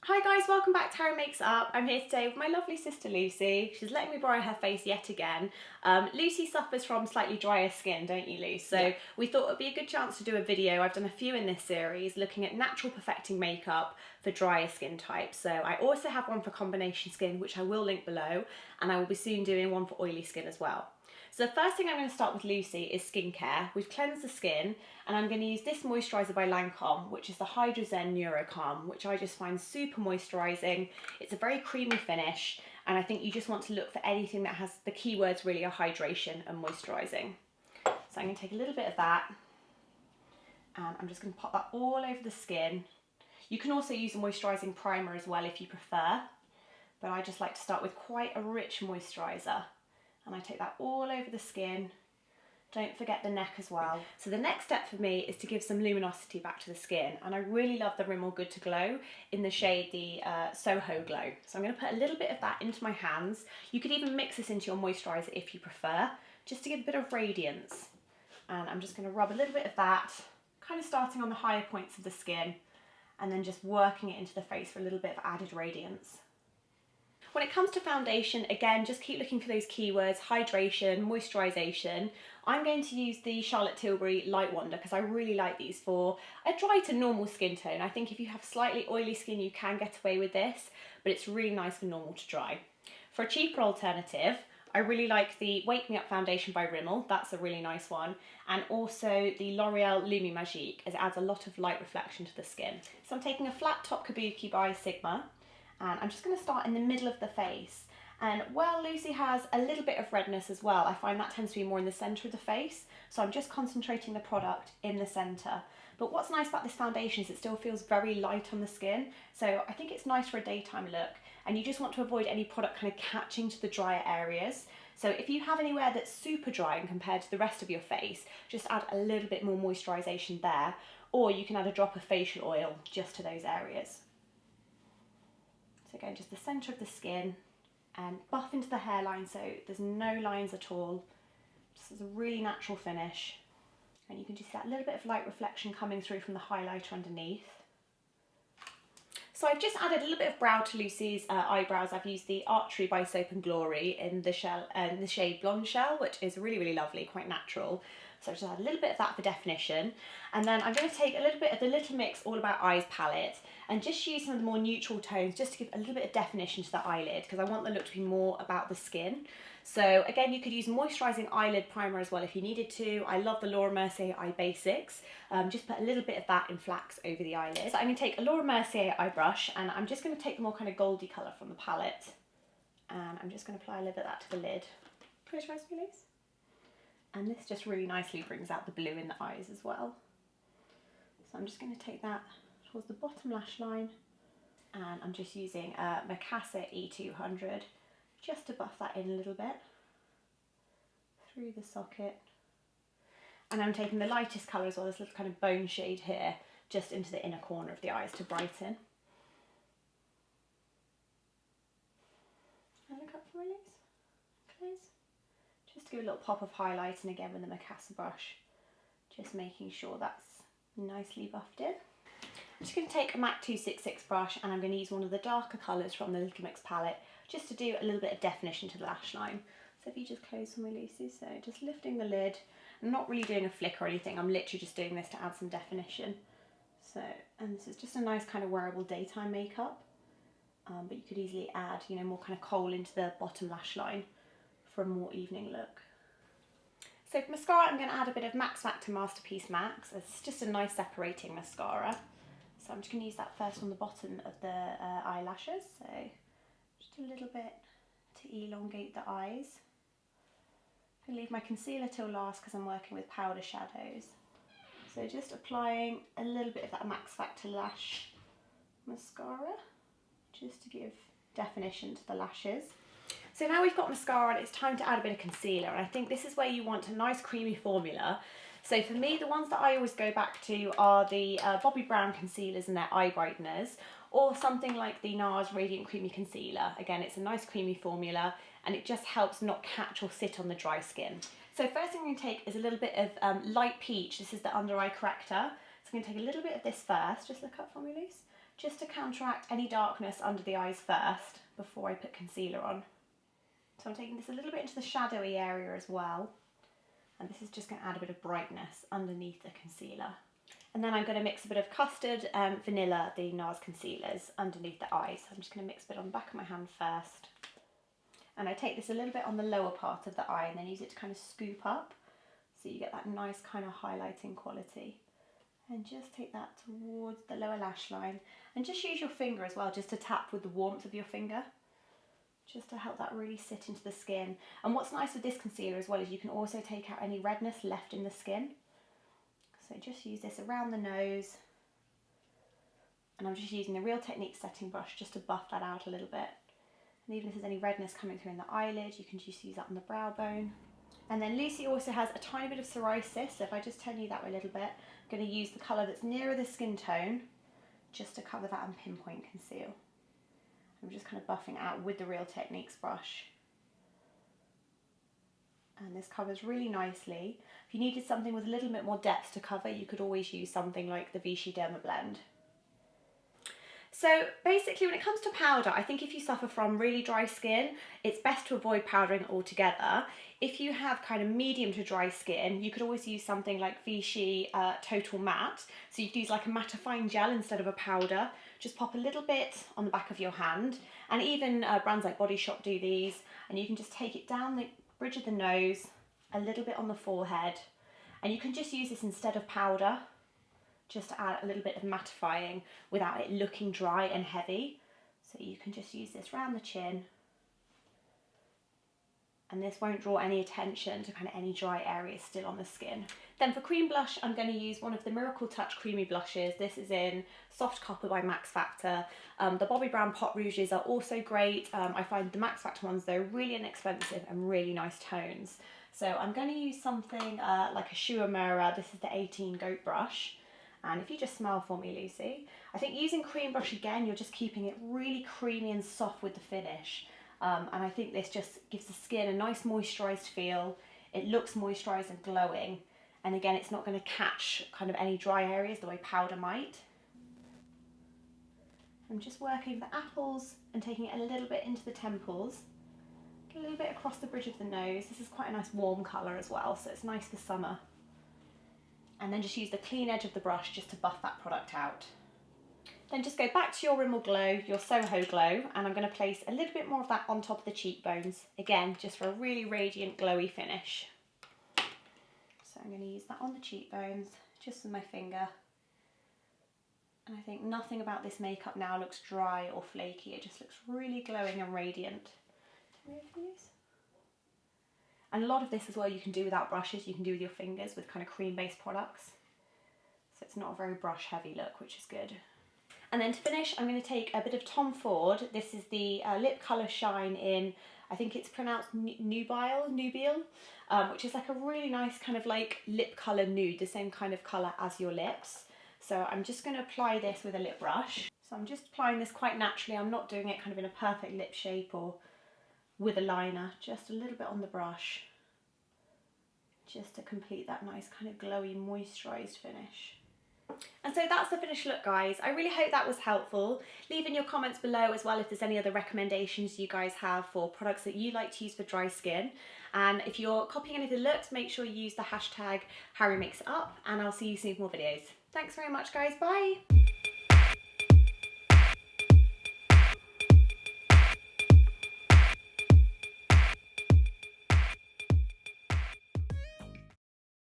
Hi guys, welcome back to How Makes Up. I'm here today with my lovely sister Lucy. She's letting me borrow her face yet again. Lucy suffers from slightly drier skin, don't you, Luce? So we thought it would be a good chance to do a video. I've done a few in this series looking at natural perfecting makeup for drier skin types. So I also have one for combination skin, which I will link below, and I will be soon doing one for oily skin as well. So the first thing I'm going to start with Lucy is skincare. We've cleansed the skin and I'm going to use this moisturiser by Lancome, which is the HydraZen NeuroCalm, which I just find super moisturising. It's a very creamy finish and I think you just want to look for anything that has the keywords really are hydration and moisturising. So I'm going to take a little bit of that and I'm just going to pop that all over the skin. You can also use a moisturising primer as well if you prefer, but I just like to start with quite a rich moisturiser. And I take that all over the skin. Don't forget the neck as well. So the next step for me is to give some luminosity back to the skin. And I really love the Rimmel Good to Glow in the shade, the Soho Glow. So I'm going to put a little bit of that into my hands. You could even mix this into your moisturiser if you prefer, just to give a bit of radiance. And I'm just going to rub a little bit of that, kind of starting on the higher points of the skin, and then just working it into the face for a little bit of added radiance. When it comes to foundation, again, just keep looking for those keywords, hydration, moisturisation. I'm going to use the Charlotte Tilbury Light Wonder because I really like these for a dry to normal skin tone. I think if you have slightly oily skin, you can get away with this, but it's really nice for normal to dry. For a cheaper alternative, I really like the Wake Me Up foundation by Rimmel. That's a really nice one. And also the L'Oreal Lumi Magique, as it adds a lot of light reflection to the skin. So I'm taking a flat top kabuki by Sigma. And I'm just going to start in the middle of the face. And while Lucy has a little bit of redness as well, I find that tends to be more in the centre of the face. So I'm just concentrating the product in the centre. But what's nice about this foundation is it still feels very light on the skin. So I think it's nice for a daytime look. And you just want to avoid any product kind of catching to the drier areas. So if you have anywhere that's super dry and compared to the rest of your face, just add a little bit more moisturisation there. Or you can add a drop of facial oil just to those areas. So again, just the centre of the skin and buff into the hairline so there's no lines at all. Just as a really natural finish. And you can just see that little bit of light reflection coming through from the highlighter underneath. So I've just added a little bit of brow to Lucy's eyebrows. I've used the Archery by Soap & Glory in the shade Blondshell, which is really, really lovely, quite natural. So I've just add a little bit of that for definition. And then I'm going to take a little bit of the Little Mix All About Eyes palette and just use some of the more neutral tones just to give a little bit of definition to the eyelid because I want the look to be more about the skin. So again, you could use moisturising eyelid primer as well if you needed to. I love the Laura Mercier Eye Basics. Just put a little bit of that in flax over the eyelid. So I'm going to take a Laura Mercier eye brush and I'm just going to take the more kind of goldy colour from the palette. And I'm just going to apply a little bit of that to the lid. Close your eyes, please. And this just really nicely brings out the blue in the eyes as well. So I'm just going to take that towards the bottom lash line and I'm just using a Mascara E200 just to buff that in a little bit through the socket. And I'm taking the lightest colour as well, this little kind of bone shade here, just into the inner corner of the eyes to brighten. And look up for my lips, please. Just to give a little pop of highlight, and again with the Mascara brush, just making sure that's nicely buffed in. I'm just going to take a MAC 266 brush and I'm going to use one of the darker colours from the Little Mix palette just to do a little bit of definition to the lash line. So if you just close for me, Lucy, so just lifting the lid. I'm not really doing a flick or anything, I'm literally just doing this to add some definition. So, and this is just a nice kind of wearable daytime makeup, but you could easily add, you know, more kind of kohl into the bottom lash line for a more evening look. So for mascara, I'm going to add a bit of Max Factor Masterpiece Max. It's just a nice separating mascara. So I'm just going to use that first on the bottom of the eyelashes. So just a little bit to elongate the eyes. I'm going to leave my concealer till last because I'm working with powder shadows. So just applying a little bit of that Max Factor Lash mascara just to give definition to the lashes. So now we've got mascara and it's time to add a bit of concealer, and I think this is where you want a nice creamy formula. So for me, the ones that I always go back to are the Bobbi Brown concealers and their eye brighteners, or something like the Nars Radiant Creamy Concealer. Again, it's a nice creamy formula and it just helps not catch or sit on the dry skin. So first thing I'm going to take is a little bit of light peach. This is the under eye corrector. So I'm going to take a little bit of this first, just look up for me, Luce. just to counteract any darkness under the eyes first before I put concealer on. So I'm taking this a little bit into the shadowy area as well. And this is just going to add a bit of brightness underneath the concealer. And then I'm going to mix a bit of Custard and Vanilla, the Nars concealers, underneath the eyes. So I'm just going to mix a bit on the back of my hand first. And I take this a little bit on the lower part of the eye and then use it to kind of scoop up. So you get that nice kind of highlighting quality. And just take that towards the lower lash line. And just use your finger as well, just to tap with the warmth of your finger. Just to help that really sit into the skin. And what's nice with this concealer as well is you can also take out any redness left in the skin. So just use this around the nose. And I'm just using the Real Techniques setting brush just to buff that out a little bit. And even if there's any redness coming through in the eyelid, you can just use that on the brow bone. And then Lucy also has a tiny bit of psoriasis, so if I just turn you that way a little bit, I'm going to use the colour that's nearer the skin tone just to cover that and pinpoint conceal. I'm just kind of buffing out with the Real Techniques brush. And this covers really nicely. If you needed something with a little bit more depth to cover, you could always use something like the Vichy Derma Blend. So basically when it comes to powder, I think if you suffer from really dry skin, it's best to avoid powdering altogether. If you have kind of medium to dry skin, you could always use something like Vichy Total Matte. So you could use like a mattifying gel instead of a powder. Just pop a little bit on the back of your hand. And even brands like Body Shop do these. And you can just take it down the bridge of the nose, a little bit on the forehead. And you can just use this instead of powder, just to add a little bit of mattifying without it looking dry and heavy. So you can just use this round the chin. And this won't draw any attention to kind of any dry areas still on the skin. Then for cream blush, I'm going to use one of the Miracle Touch creamy blushes. This is in Soft Copper by Max Factor. The Bobbi Brown Pot Rouges are also great. I find the Max Factor ones, they're really inexpensive and really nice tones. So I'm going to use something like a Shu Uemura. This is the 18 Goat brush. And if you just smile for me, Lucy, I think using cream brush again, you're just keeping it really creamy and soft with the finish. And I think this just gives the skin a nice moisturised feel. It looks moisturised and glowing. And again, it's not going to catch kind of any dry areas the way powder might. I'm just working the apples and taking it a little bit into the temples. A little bit across the bridge of the nose. This is quite a nice warm colour as well, so it's nice for summer. And then just use the clean edge of the brush just to buff that product out. Then just go back to your Rimmel Glow, your Soho Glow, and I'm going to place a little bit more of that on top of the cheekbones. Again, just for a really radiant, glowy finish. So I'm going to use that on the cheekbones, just with my finger. And I think nothing about this makeup now looks dry or flaky. It just looks really glowing and radiant. And a lot of this as well you can do without brushes, you can do with your fingers with kind of cream-based products. So it's not a very brush-heavy look, which is good. And then to finish, I'm going to take a bit of Tom Ford. This is the Lip Colour Shine in, I think it's pronounced Nubile, which is like a really nice kind of like lip colour nude, the same kind of colour as your lips. So I'm just going to apply this with a lip brush. So I'm just applying this quite naturally. I'm not doing it kind of in a perfect lip shape or with a liner, just a little bit on the brush, just to complete that nice kind of glowy, moisturised finish. And so that's the finished look, guys. I really hope that was helpful. Leave in your comments below as well if there's any other recommendations you guys have for products that you like to use for dry skin. And if you're copying any of the looks, make sure you use the hashtag HarryMakesItUp, and I'll see you soon for more videos. Thanks very much, guys. Bye!